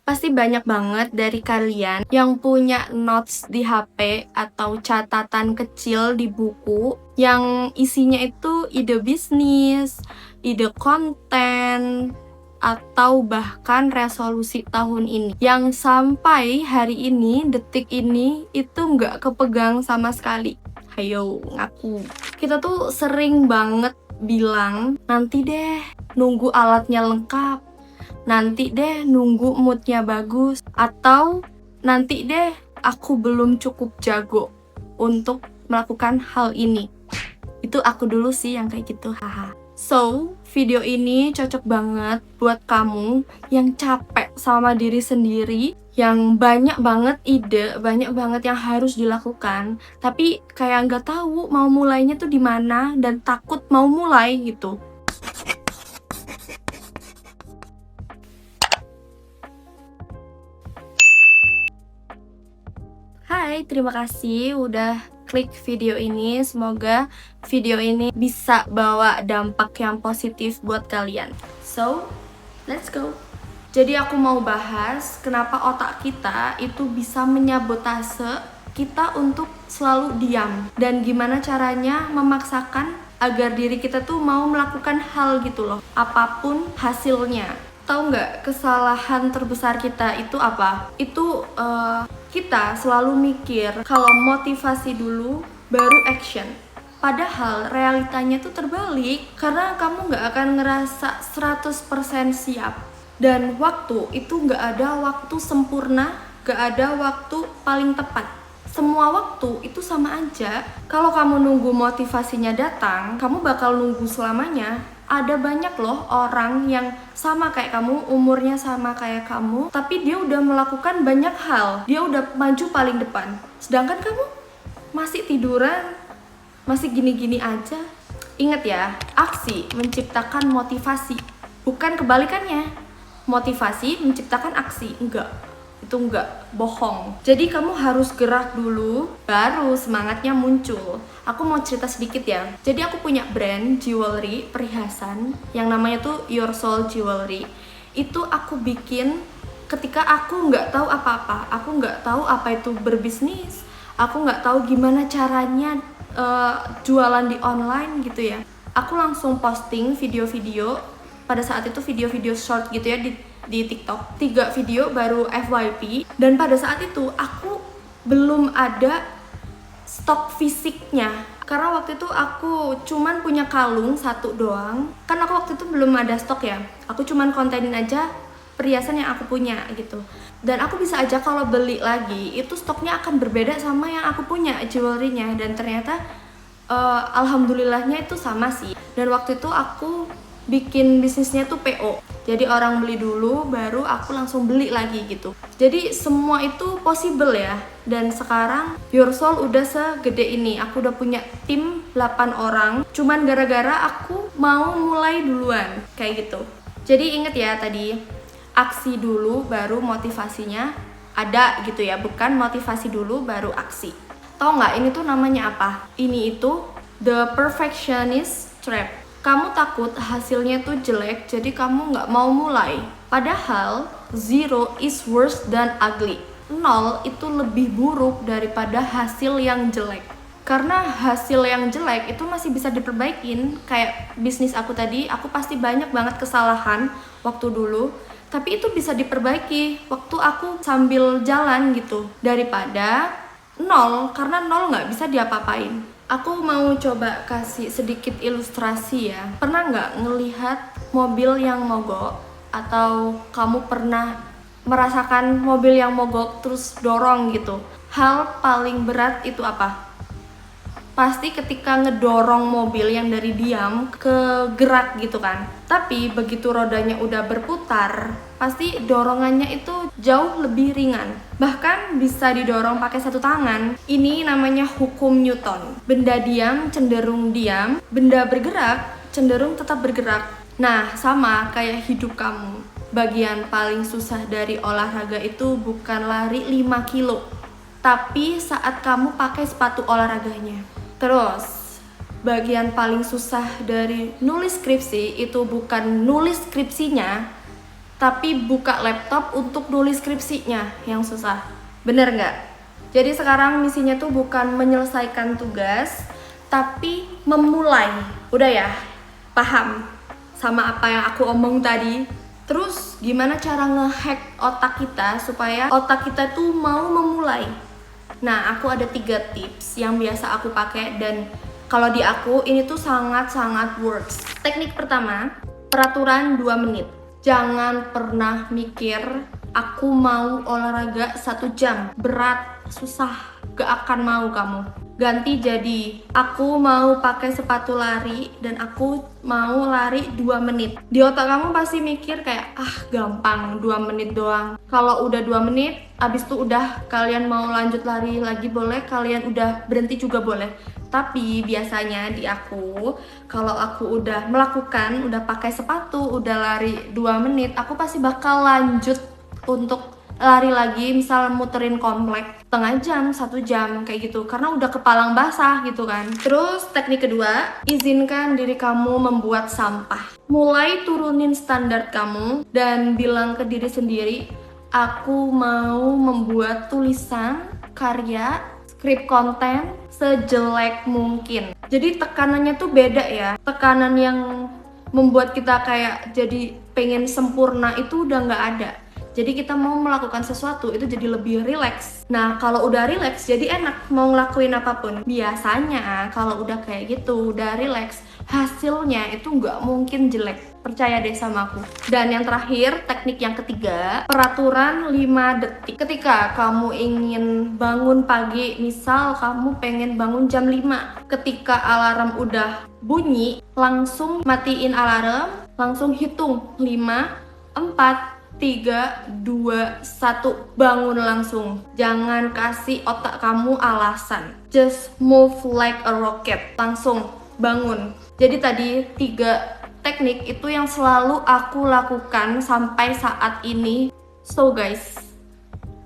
Pasti banyak banget dari kalian yang punya notes di HP atau catatan kecil di buku yang isinya itu ide bisnis, ide konten, atau bahkan resolusi tahun ini yang sampai hari ini, detik ini itu nggak kepegang sama sekali. Hayo, ngaku. Kita tuh sering banget bilang, nanti deh, nunggu alatnya lengkap, nanti deh nunggu moodnya bagus, atau nanti deh aku belum cukup jago untuk melakukan hal ini. Itu aku dulu sih yang kayak gitu, haha. So, video ini cocok banget buat kamu yang capek sama diri sendiri, yang banyak banget ide, banyak banget yang harus dilakukan, tapi kayak nggak tahu mau mulainya tuh di mana dan takut mau mulai gitu. Hai, terima kasih udah klik video ini. Semoga video ini bisa bawa dampak yang positif buat kalian. So, let's go. Jadi aku mau bahas kenapa otak kita itu bisa menyabotase kita untuk selalu diam, dan gimana caranya memaksakan agar diri kita tuh mau melakukan hal gitu loh, apapun hasilnya. Tahu nggak kesalahan terbesar kita itu apa? Itu kita selalu mikir kalau motivasi dulu baru action. Padahal realitanya tuh terbalik, karena kamu nggak akan ngerasa 100% siap. Dan waktu itu nggak ada waktu sempurna, nggak ada waktu paling tepat. Semua waktu itu sama aja. Kalau kamu nunggu motivasinya datang, kamu bakal nunggu selamanya. Ada banyak loh orang yang sama kayak kamu, umurnya sama kayak kamu, tapi dia udah melakukan banyak hal. Dia udah maju paling depan. Sedangkan kamu masih tiduran, masih gini-gini aja. Ingat ya, aksi menciptakan motivasi, bukan kebalikannya. Motivasi menciptakan aksi, enggak. Itu enggak, bohong. Jadi kamu harus gerak dulu, baru semangatnya muncul. Aku mau cerita sedikit ya. Jadi aku punya brand jewelry, perhiasan, yang namanya tuh Your Soul Jewelry. Itu aku bikin ketika aku nggak tahu apa-apa. Aku nggak tahu apa itu berbisnis. Aku nggak tahu gimana caranya jualan di online gitu ya. Aku langsung posting video-video. Pada saat itu video-video short gitu ya di TikTok. 3 video baru FYP, dan pada saat itu aku belum ada stok fisiknya, karena waktu itu aku cuman punya kalung satu doang. Kan aku waktu itu belum ada stok ya, aku cuman kontenin aja perhiasan yang aku punya gitu. Dan aku bisa aja kalau beli lagi itu stoknya akan berbeda sama yang aku punya jewelry-nya, dan ternyata alhamdulillahnya itu sama sih. Dan waktu itu aku bikin bisnisnya tuh PO. Jadi orang beli dulu, baru aku langsung beli lagi gitu. Jadi semua itu possible ya. Dan sekarang Your Soul udah segede ini. Aku udah punya tim 8 orang. Cuman gara-gara aku mau mulai duluan, kayak gitu. Jadi inget ya tadi, aksi dulu baru motivasinya ada gitu ya. Bukan motivasi dulu baru aksi. Tau nggak ini tuh namanya apa? Ini itu the perfectionist trap. Kamu takut hasilnya tuh jelek, jadi kamu nggak mau mulai. Padahal, zero is worse than ugly. 0 itu lebih buruk daripada hasil yang jelek. Karena hasil yang jelek itu masih bisa diperbaikin. Kayak bisnis aku tadi, aku pasti banyak banget kesalahan waktu dulu. Tapi itu bisa diperbaiki waktu aku sambil jalan gitu. Daripada 0, karena 0 nggak bisa diapa-apain. Aku mau coba kasih sedikit ilustrasi ya. Pernah nggak ngelihat mobil yang mogok? Atau kamu pernah merasakan mobil yang mogok terus dorong gitu? Hal paling berat itu apa? Pasti ketika ngedorong mobil yang dari diam ke gerak gitu kan. Tapi begitu rodanya udah berputar, pasti dorongannya itu jauh lebih ringan. Bahkan bisa didorong pakai satu tangan. Ini namanya hukum Newton. Benda diam cenderung diam, benda bergerak cenderung tetap bergerak. Nah, sama kayak hidup kamu. Bagian paling susah dari olahraga itu bukan lari 5 kilo, tapi saat kamu pakai sepatu olahraganya. Terus, bagian paling susah dari nulis skripsi itu bukan nulis skripsinya, tapi buka laptop untuk nulis skripsinya yang susah. Bener nggak? Jadi sekarang misinya tuh bukan menyelesaikan tugas, tapi memulai. Udah ya? Paham sama apa yang aku omong tadi? Terus gimana cara ngehack otak kita supaya otak kita tuh mau memulai? Nah, aku ada 3 tips yang biasa aku pakai dan kalau di aku ini tuh sangat-sangat works. Teknik pertama, peraturan 2 menit. Jangan pernah mikir aku mau olahraga 1 jam. Berat, susah, gak akan mau kamu. Ganti jadi aku mau pakai sepatu lari dan aku mau lari 2 menit. Di otak kamu pasti mikir kayak gampang 2 menit doang. Kalau udah 2 menit abis itu udah kalian mau lanjut lari lagi boleh, kalian udah berhenti juga boleh. Tapi biasanya di aku kalau aku udah melakukan, udah pakai sepatu, udah lari 2 menit, aku pasti bakal lanjut untuk lari lagi, misal muterin komplek setengah jam, 1 jam kayak gitu, karena udah kepalang basah gitu kan. Terus teknik kedua, izinkan diri kamu membuat sampah. Mulai turunin standar kamu dan bilang ke diri sendiri, aku mau membuat tulisan, karya, skrip konten sejelek mungkin. Jadi tekanannya tuh beda ya. Tekanan yang membuat kita kayak jadi pengen sempurna itu udah nggak ada. Jadi kita mau melakukan sesuatu itu jadi lebih rileks. Nah, kalau udah rileks jadi enak mau ngelakuin apapun. Biasanya kalau udah kayak gitu, udah rileks, hasilnya itu nggak mungkin jelek. Percaya deh sama aku. Dan yang terakhir, teknik yang ketiga, peraturan 5 detik. Ketika kamu ingin bangun pagi, misal kamu pengen bangun jam 5. Ketika alarm udah bunyi, langsung matiin alarm, langsung hitung 5, 4, 3, 2, 1, bangun langsung. Jangan kasih otak kamu alasan. Just move like a rocket. Langsung bangun. Jadi tadi 3 teknik itu yang selalu aku lakukan sampai saat ini. So guys,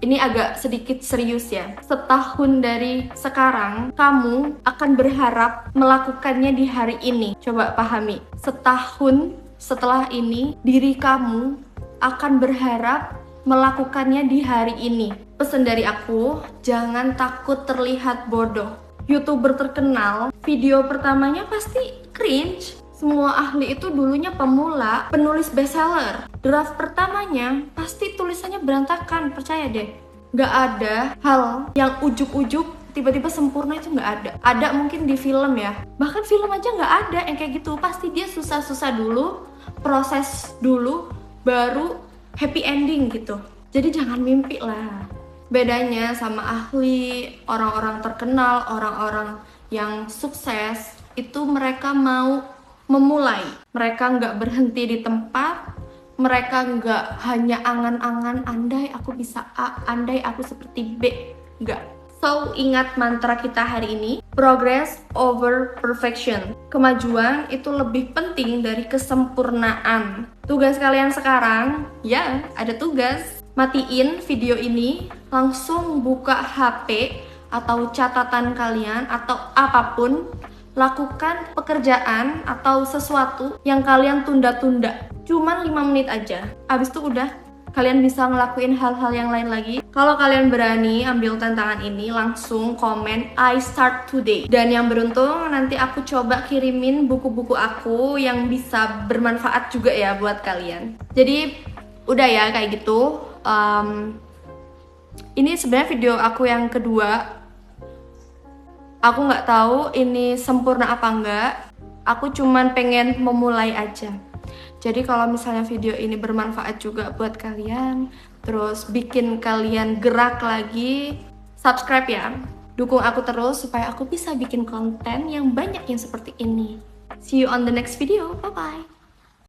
ini agak sedikit serius ya. Setahun dari sekarang, kamu akan berharap melakukannya di hari ini. Coba pahami. Setahun setelah ini, diri kamu akan berharap melakukannya di hari ini. Pesan dari aku, jangan takut terlihat bodoh. YouTuber terkenal, video pertamanya pasti cringe. Semua ahli itu dulunya pemula, penulis bestseller. Draft pertamanya pasti tulisannya berantakan, percaya deh. Gak ada hal yang ujuk-ujuk tiba-tiba sempurna, itu gak ada. Ada mungkin di film ya, bahkan film aja gak ada yang kayak gitu. Pasti dia susah-susah dulu, proses dulu, baru happy ending gitu. Jadi jangan mimpi lah. Bedanya sama ahli, orang-orang terkenal, orang-orang yang sukses, itu mereka mau memulai. Mereka nggak berhenti di tempat, mereka nggak hanya angan-angan, andai aku bisa A, andai aku seperti B. Nggak. So, ingat mantra kita hari ini, progress over perfection. Kemajuan itu lebih penting dari kesempurnaan. Tugas kalian sekarang, ya ada tugas. Matiin video ini, langsung buka HP atau catatan kalian atau apapun. Lakukan pekerjaan atau sesuatu yang kalian tunda-tunda. Cuman 5 menit aja. Abis itu udah, kalian bisa ngelakuin hal-hal yang lain lagi. Kalau kalian berani ambil tantangan ini, langsung komen I start today. Dan yang beruntung nanti aku coba kirimin buku-buku aku yang bisa bermanfaat juga ya buat kalian. Jadi udah ya kayak gitu. Ini sebenarnya video aku yang kedua. Aku nggak tahu ini sempurna apa enggak. Aku cuman pengen memulai aja. Jadi kalau misalnya video ini bermanfaat juga buat kalian, terus bikin kalian gerak lagi, subscribe ya. Dukung aku terus supaya aku bisa bikin konten yang banyak yang seperti ini. See you on the next video. Bye-bye.